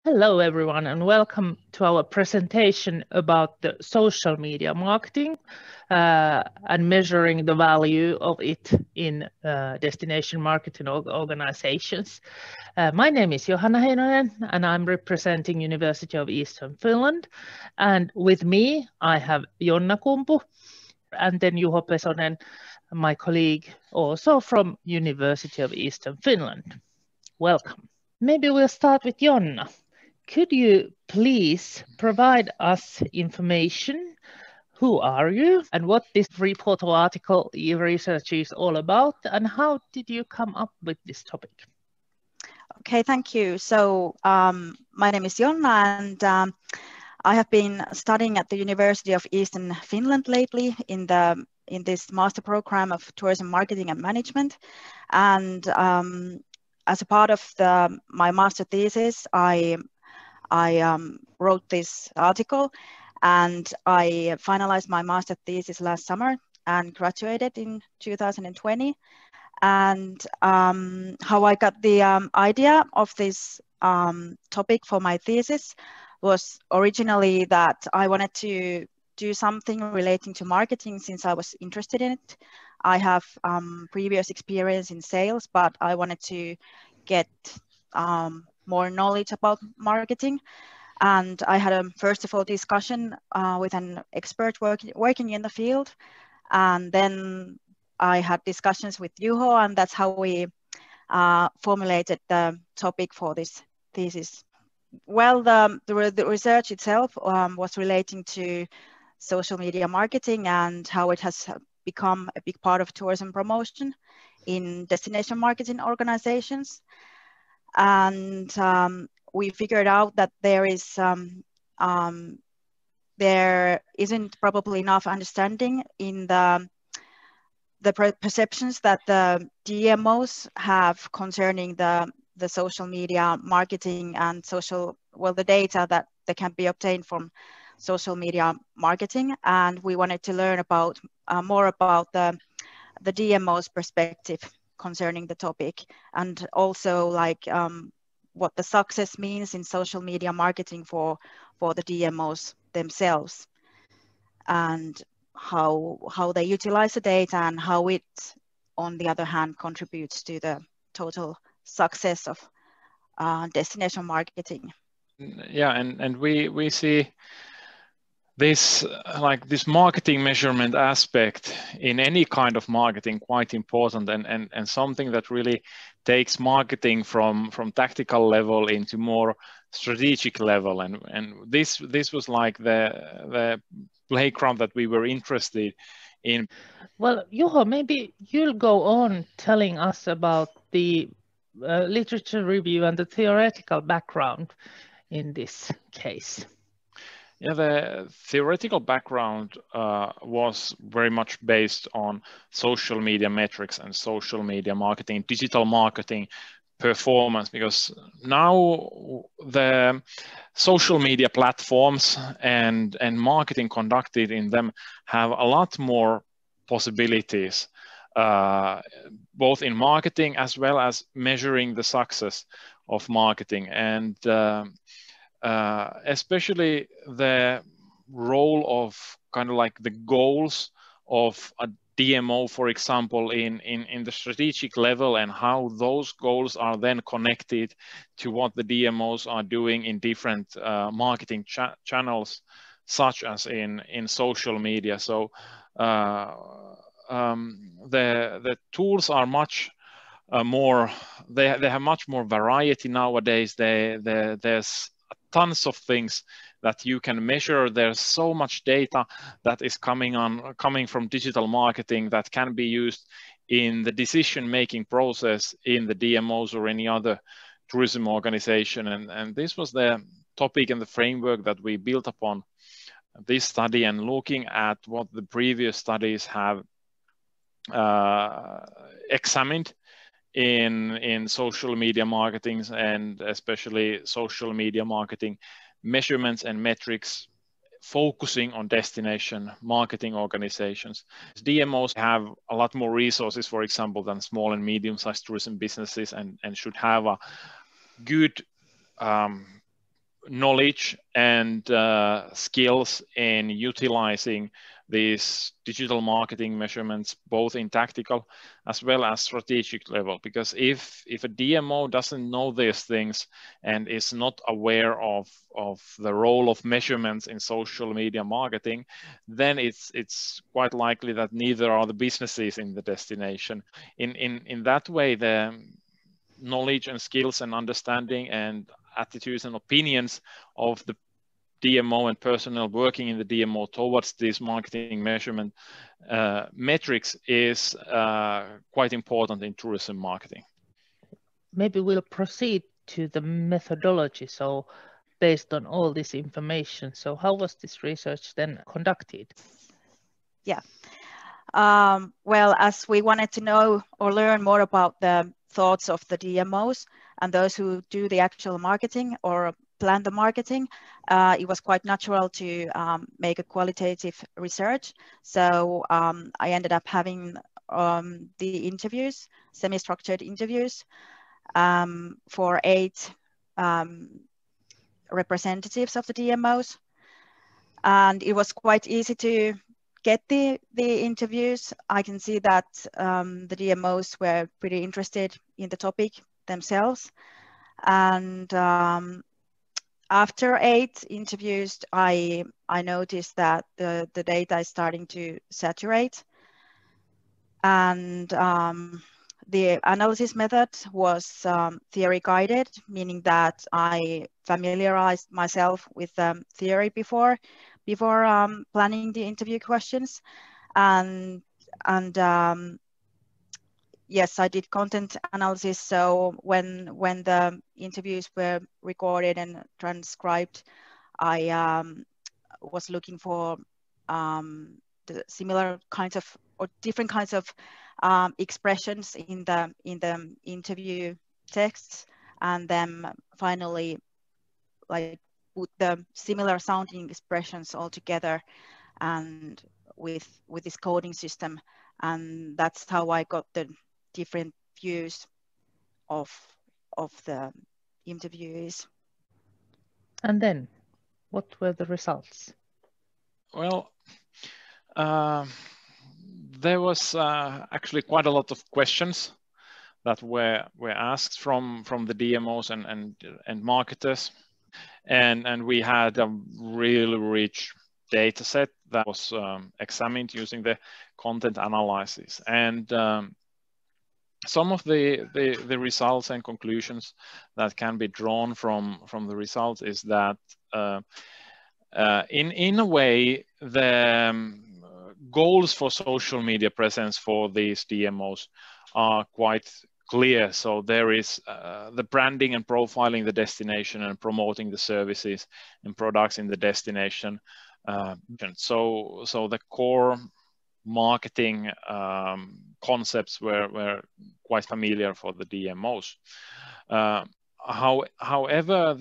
Hello, everyone, and welcome to our presentation about the social media marketing and measuring the value of it in destination marketing organizations. My name is Johanna Heinonen, and I'm representing University of Eastern Finland. And with me, I have Jonna Kumpu, and then Juho Pesonen, my colleague, also from University of Eastern Finland. Welcome. Maybe we'll start with Jonna. Could you please provide us information? Who are you and what this report or article research is all about, and how did you come up with this topic? Okay, thank you. So my name is Jonna, and I have been studying at the University of Eastern Finland lately in this master program of tourism marketing and management. And as a part of my master thesis, I wrote this article, and I finalized my master thesis last summer and graduated in 2020. And how I got the idea of this topic for my thesis was originally that I wanted to do something relating to marketing since I was interested in it. I have previous experience in sales, but I wanted to get more knowledge about marketing. And I had a first of all discussion with an expert working in the field. And then I had discussions with Juho, and that's how we formulated the topic for this thesis. Well, the research itself was relating to social media marketing and how it has become a big part of tourism promotion in destination marketing organizations. And we figured out that there isn't probably enough understanding in the perceptions that the DMOs have concerning the social media marketing and the data that can be obtained from social media marketing. And we wanted to learn about more about the DMO's perspective concerning the topic, and also like what the success means in social media marketing for the DMOs themselves, and how they utilize the data and how it, on the other hand, contributes to the total success of destination marketing. Yeah, and we see this this marketing measurement aspect in any kind of marketing quite important, and something that really takes marketing from tactical level into more strategic level, and this was like the playground that we were interested in. Well, Juho, maybe you'll go on telling us about the literature review and the theoretical background in this case. Yeah, the theoretical background was very much based on social media metrics and social media marketing, digital marketing performance, because now the social media platforms and marketing conducted in them have a lot more possibilities, both in marketing as well as measuring the success of marketing, and especially the role of kind of like the goals of a DMO, for example, in the strategic level, and how those goals are then connected to what the DMOs are doing in different marketing channels, such as in social media. So the tools are much more, they have much more variety nowadays. There's tons of things that you can measure. There's so much data that is coming from digital marketing that can be used in the decision-making process in the DMOs or any other tourism organization. And this was the topic and the framework that we built upon this study, and looking at what the previous studies have examined in social media marketing, and especially social media marketing measurements and metrics focusing on destination marketing organizations. DMOs have a lot more resources, for example, than small and medium-sized tourism businesses, and should have a good knowledge and skills in utilizing these digital marketing measurements, both in tactical as well as strategic level. Because if a DMO doesn't know these things and is not aware of the role of measurements in social media marketing, then it's quite likely that neither are the businesses in the destination. In that way, the knowledge and skills and understanding and attitudes and opinions of the DMO and personnel working in the DMO towards these marketing measurement metrics is quite important in tourism marketing. Maybe we'll proceed to the methodology. So based on all this information, so how was this research then conducted? Yeah. Well, as we wanted to know or learn more about the thoughts of the DMOs and those who do the actual marketing or plan the marketing, it was quite natural to make a qualitative research. So I ended up having the interviews, semi-structured interviews for 8 representatives of the DMOs. And it was quite easy to get the interviews. I can see that the DMOs were pretty interested in the topic themselves. And after 8 interviews, I noticed that the data is starting to saturate. And the analysis method was theory guided, meaning that I familiarized myself with theory before planning the interview questions. And yes, I did content analysis. So when the interviews were recorded and transcribed, I was looking for the similar kinds of or different kinds of expressions in the interview texts, and then finally like put the similar sounding expressions all together and with this coding system, and that's how I got the different views of the interviewees. And then what were the results? Well, there was actually quite a lot of questions that were asked from the DMOs and marketers, and we had a really rich data set that was examined using the content analysis. And some of the results and conclusions that can be drawn from the results is that in a way the goals for social media presence for these DMOs are quite clear. So there is the branding and profiling the destination and promoting the services and products in the destination. So the core marketing concepts were quite familiar for the DMOs. However,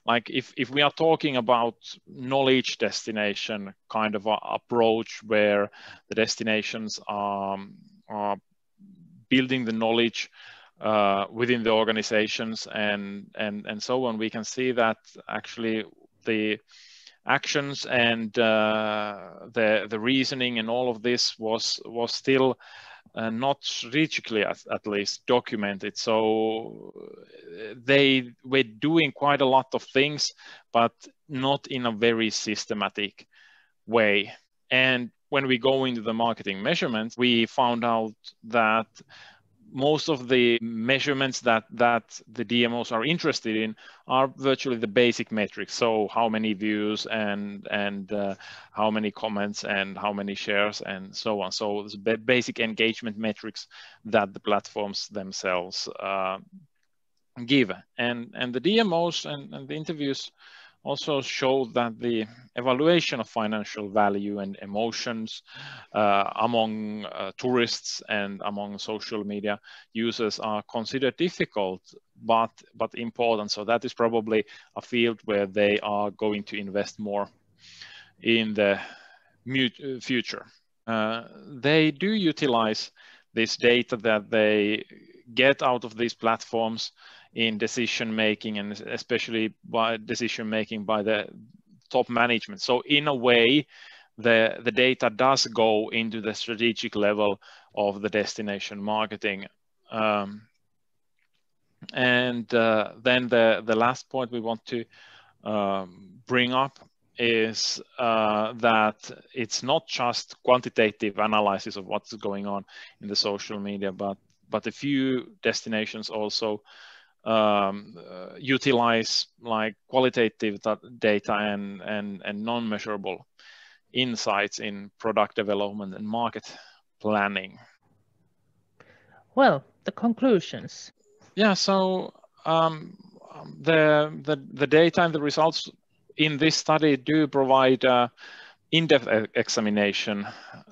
like if we are talking about knowledge destination kind of approach where the destinations are building the knowledge within the organizations and so on, we can see that actually the actions and the reasoning and all of this was still not strategically at least documented. So they were doing quite a lot of things, but not in a very systematic way. And when we go into the marketing measurements, we found out that most of the measurements that the DMOs are interested in are virtually the basic metrics. So how many views and how many comments and how many shares and so on. So it's basic engagement metrics that the platforms themselves give. And the DMOs and the interviews also show that the evaluation of financial value and emotions among tourists and among social media users are considered difficult, but important. So that is probably a field where they are going to invest more in the future. They do utilize this data that they get out of these platforms in decision making, and especially by decision making by the top management. So in a way, the data does go into the strategic level of the destination marketing. And then the last point we want to bring up is that it's not just quantitative analysis of what's going on in the social media, but a few destinations also utilize like qualitative data and non-measurable insights in product development and market planning. Well, the conclusions. Yeah, so the data and the results in this study do provide in-depth examination,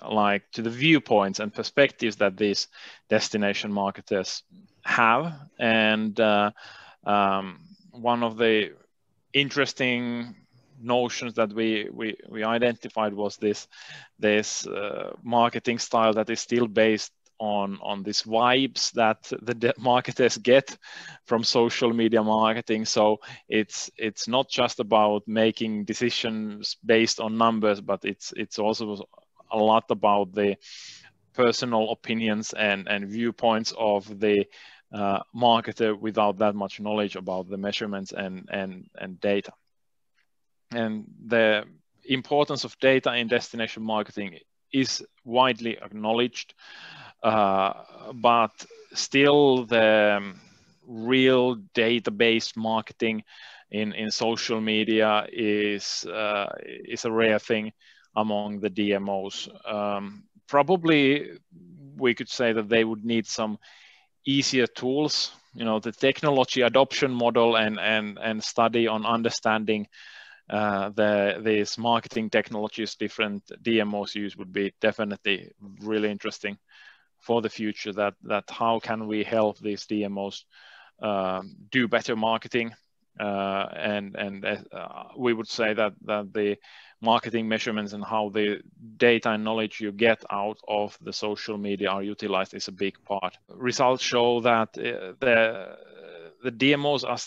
like to the viewpoints and perspectives that these destination marketers have. And one of the interesting notions that we identified was this marketing style that is still based on these vibes that the marketers get from social media marketing. So it's not just about making decisions based on numbers, but it's also a lot about the personal opinions and viewpoints of the marketer without that much knowledge about the measurements and data. And the importance of data in destination marketing is widely acknowledged. But still the real data-based marketing in social media is a rare thing among the DMOs. Probably we could say that they would need some easier tools, the technology adoption model and study on understanding these marketing technologies different DMOs use would be definitely really interesting for the future, that how can we help these DMOs do better marketing, and we would say that the marketing measurements and how the data and knowledge you get out of the social media are utilized is a big part. Results show that the DMOs are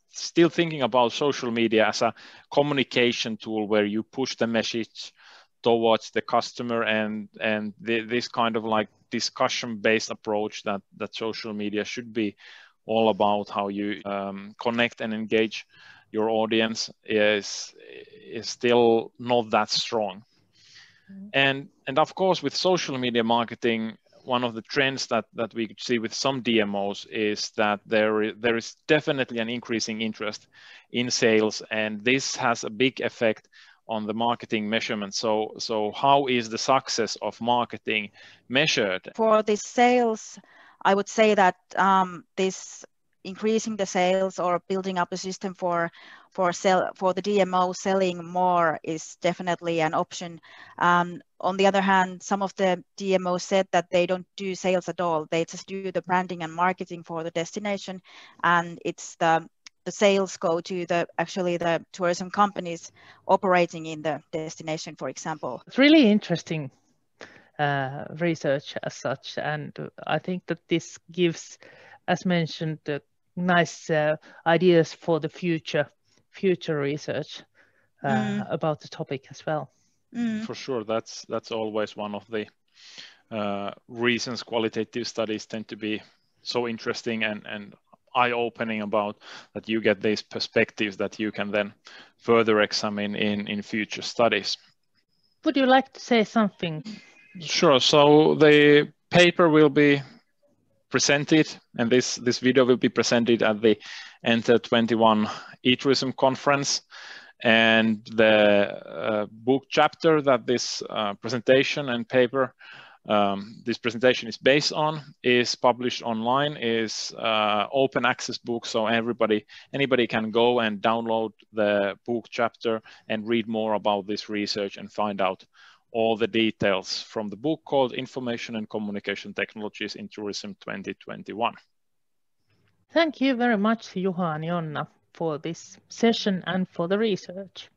still thinking about social media as a communication tool where you push the message towards the customer, and this kind of like discussion-based approach that social media should be all about, how you connect and engage your audience is still not that strong. And of course, with social media marketing, one of the trends that we could see with some DMOs is that there is definitely an increasing interest in sales, and this has a big effect on the marketing measurement. So how is the success of marketing measured? For the sales, I would say that this increasing the sales or building up a system for the DMO selling more is definitely an option. On the other hand, some of the DMOs said that they don't do sales at all. They just do the branding and marketing for the destination, and it's the sales go to the tourism companies operating in the destination, for example. It's really interesting research as such, and I think that this gives, as mentioned, nice ideas for the future research about the topic as well. For sure, that's always one of the reasons qualitative studies tend to be so interesting and eye-opening, about that you get these perspectives that you can then further examine in future studies. Would you like to say something? Sure. So the paper will be presented, and this video will be presented at the Enter21 e-tourism conference. And the book chapter that this presentation and paper, this presentation is based on, is published online, is open access book, so anybody can go and download the book chapter and read more about this research and find out all the details from the book called Information and Communication Technologies in Tourism 2021. Thank you very much, Juho and Jonna, for this session and for the research.